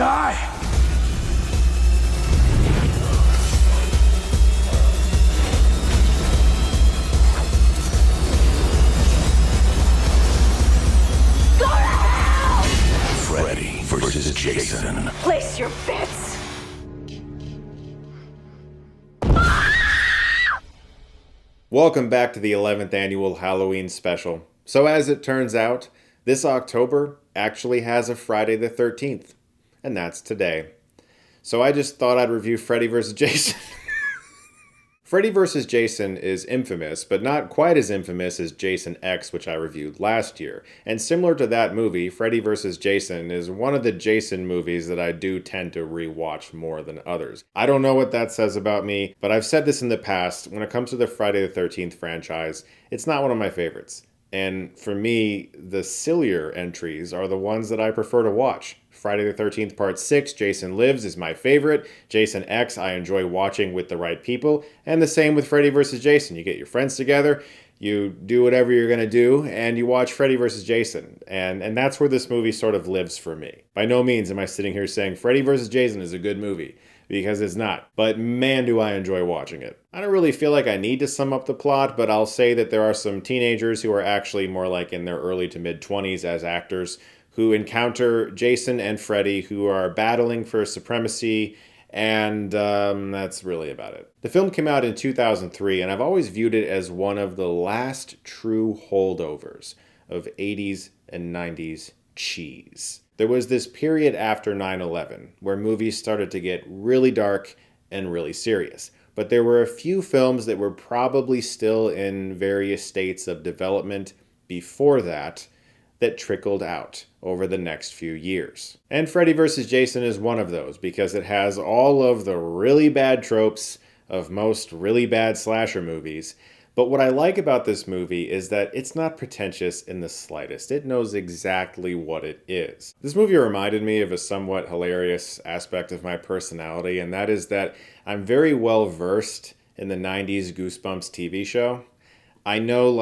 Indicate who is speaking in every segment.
Speaker 1: die!
Speaker 2: Freddy versus Jason.
Speaker 3: Place your bets.
Speaker 4: Welcome back to the 11th annual Halloween special. So as it turns out, this October actually has a Friday the 13th, and that's today. So I just thought I'd review Freddy vs. Jason. Freddy vs. Jason is infamous, but not quite as infamous as Jason X, which I reviewed last year. And similar to that movie, Freddy vs. Jason is one of the Jason movies that I do tend to rewatch more than others. I don't know what that says about me, but I've said this in the past. When it comes to the Friday the 13th franchise, it's not one of my favorites. And for me, the sillier entries are the ones that I prefer to watch. Friday the 13th Part 6, Jason Lives, is my favorite. Jason X, I enjoy watching with the right people. And the same with Freddy vs. Jason. You get your friends together, you do whatever you're going to do, and you watch Freddy vs. Jason. And that's where this movie sort of lives for me. By no means am I sitting here saying Freddy vs. Jason is a good movie, because it's not. But man, do I enjoy watching it. I don't really feel like I need to sum up the plot, but I'll say that there are some teenagers who are actually more like in their early to mid-20s as actors who encounter Jason and Freddy, who are battling for supremacy, and that's really about it. The film came out in 2003, and I've always viewed it as one of the last true holdovers of 80s and 90s cheese. There was this period after 9/11 where movies started to get really dark and really serious. But there were a few films that were probably still in various states of development before that trickled out over the next few years. And Freddy vs. Jason is one of those because it has all of the really bad tropes of most really bad slasher movies. But what I like about this movie is that it's not pretentious in the slightest. It knows exactly what it is. This movie reminded me of a somewhat hilarious aspect of my personality, and that is that I'm very well versed in the 90s Goosebumps TV show. I know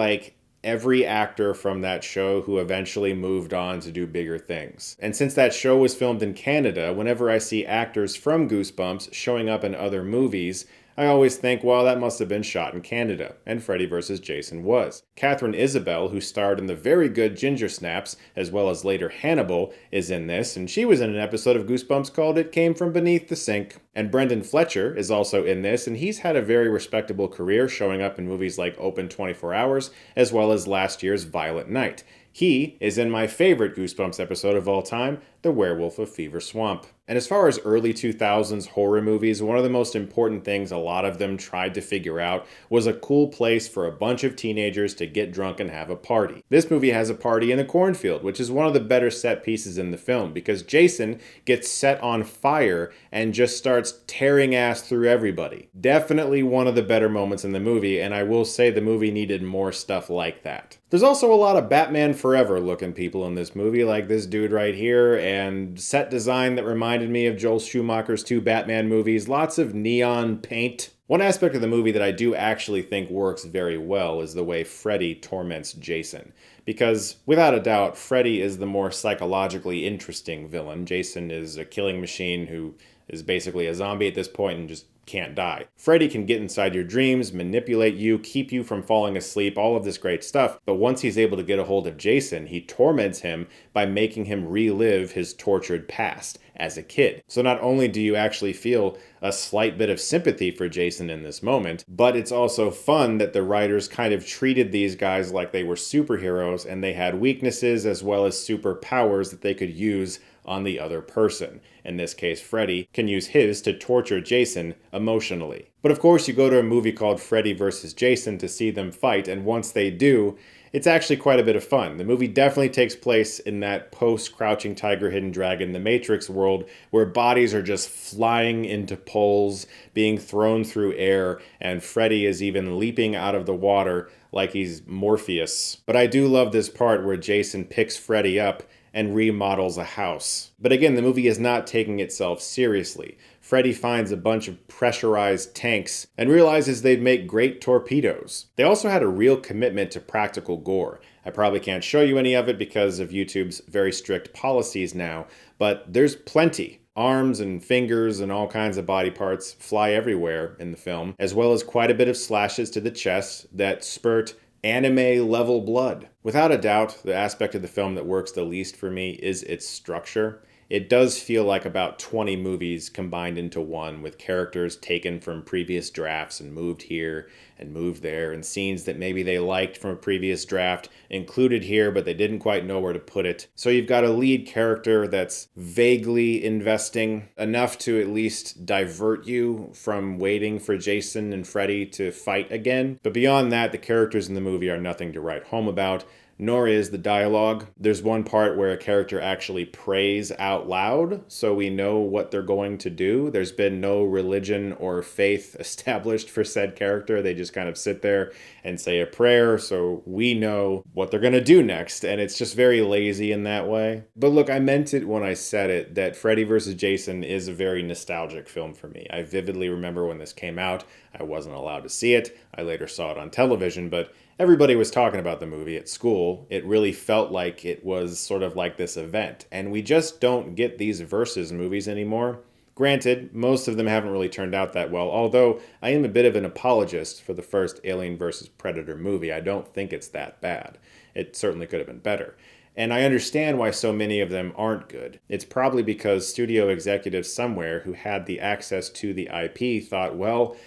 Speaker 4: every actor from that show who eventually moved on to do bigger things. And since that show was filmed in Canada, whenever I see actors from Goosebumps showing up in other movies, I always think, well, that must have been shot in Canada, and Freddy vs. Jason was. Katharine Isabelle, who starred in the very good Ginger Snaps, as well as later Hannibal, is in this, and she was in an episode of Goosebumps called It Came From Beneath the Sink. And Brendan Fletcher is also in this, and he's had a very respectable career showing up in movies like Open 24 Hours, as well as last year's Violent Night. He is in my favorite Goosebumps episode of all time, The Werewolf of Fever Swamp. And as far as early 2000s horror movies, one of the most important things a lot of them tried to figure out was a cool place for a bunch of teenagers to get drunk and have a party. This movie has a party in a cornfield, which is one of the better set pieces in the film, because Jason gets set on fire and just starts tearing ass through everybody. Definitely one of the better moments in the movie, and I will say the movie needed more stuff like that. There's also a lot of Batman Forever looking people in this movie, like this dude right here, and set design that reminded me of Joel Schumacher's two Batman movies, lots of neon paint. One aspect of the movie that I do actually think works very well is the way Freddy torments Jason. Because, without a doubt, Freddy is the more psychologically interesting villain. Jason is a killing machine who is basically a zombie at this point and just can't die. Freddy can get inside your dreams, manipulate you, keep you from falling asleep, all of this great stuff. But once he's able to get a hold of Jason, he torments him by making him relive his tortured past as a kid. So not only do you actually feel a slight bit of sympathy for Jason in this moment, but it's also fun that the writers kind of treated these guys like they were superheroes and they had weaknesses as well as superpowers that they could use on the other person. In this case, Freddy can use his to torture Jason emotionally. But of course, you go to a movie called Freddy vs. Jason to see them fight, and once they do, it's actually quite a bit of fun. The movie definitely takes place in that post-Crouching Tiger, Hidden Dragon, The Matrix world, where bodies are just flying into poles, being thrown through air, and Freddy is even leaping out of the water like he's Morpheus. But I do love this part where Jason picks Freddy up and remodels a house. But again, the movie is not taking itself seriously. Freddy finds a bunch of pressurized tanks and realizes they'd make great torpedoes. They also had a real commitment to practical gore. I probably can't show you any of it because of YouTube's very strict policies now, but there's plenty. Arms and fingers and all kinds of body parts fly everywhere in the film, as well as quite a bit of slashes to the chest that spurt anime-level blood. Without a doubt, the aspect of the film that works the least for me is its structure. It does feel like about 20 movies combined into one, with characters taken from previous drafts and moved here and moved there, and scenes that maybe they liked from a previous draft included here, but they didn't quite know where to put it. So you've got a lead character that's vaguely investing enough to at least divert you from waiting for Jason and Freddy to fight again. But beyond that, the characters in the movie are nothing to write home about, nor is the dialogue. There's one part where a character actually prays out loud, so we know what they're going to do. There's been no religion or faith established for said character. They just kind of sit there and say a prayer, so we know what they're going to do next, and it's just very lazy in that way. But look, I meant it when I said it, that Freddy vs. Jason is a very nostalgic film for me. I vividly remember when this came out. I wasn't allowed to see it. I later saw it on television, but everybody was talking about the movie at school. It really felt like it was sort of like this event, and we just don't get these versus movies anymore. Granted, most of them haven't really turned out that well, although I am a bit of an apologist for the first Alien vs. Predator movie. I don't think it's that bad. It certainly could have been better. And I understand why so many of them aren't good. It's probably because studio executives somewhere who had the access to the IP thought, well,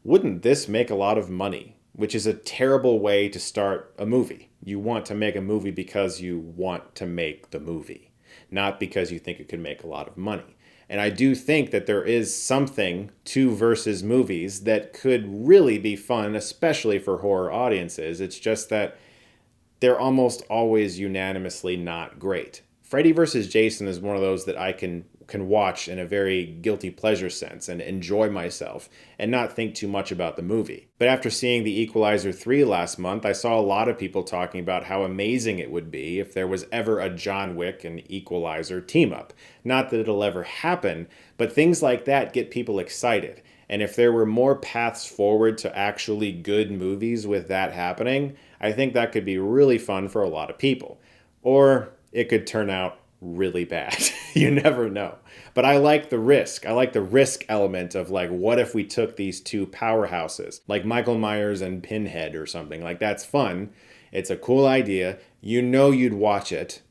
Speaker 4: wouldn't this make a lot of money? Which is a terrible way to start a movie. You want to make a movie because you want to make the movie, not because you think it could make a lot of money. And I do think that there is something to versus movies that could really be fun, especially for horror audiences. It's just that they're almost always unanimously not great. Freddy vs. Jason is one of those that I can watch in a very guilty pleasure sense and enjoy myself and not think too much about the movie. But after seeing The Equalizer 3 last month, I saw a lot of people talking about how amazing it would be if there was ever a John Wick and Equalizer team-up. Not that it'll ever happen, but things like that get people excited. And if there were more paths forward to actually good movies with that happening, I think that could be really fun for a lot of people. Or it could turn out really bad. You never know. But I like the risk. I like the risk element of, like, what if we took these two powerhouses, like Michael Myers and Pinhead or something? Like, that's fun. It's a cool idea. You know you'd watch it.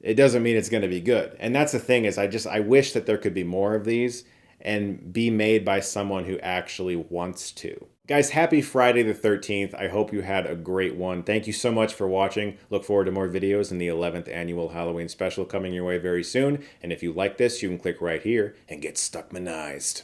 Speaker 4: It doesn't mean it's going to be good. And that's the thing is I wish that there could be more of these and be made by someone who actually wants to. Guys, happy Friday the 13th. I hope you had a great one. Thank you so much for watching. Look forward to more videos in the 11th annual Halloween special coming your way very soon. And if you like this, you can click right here and get Stuckmanized.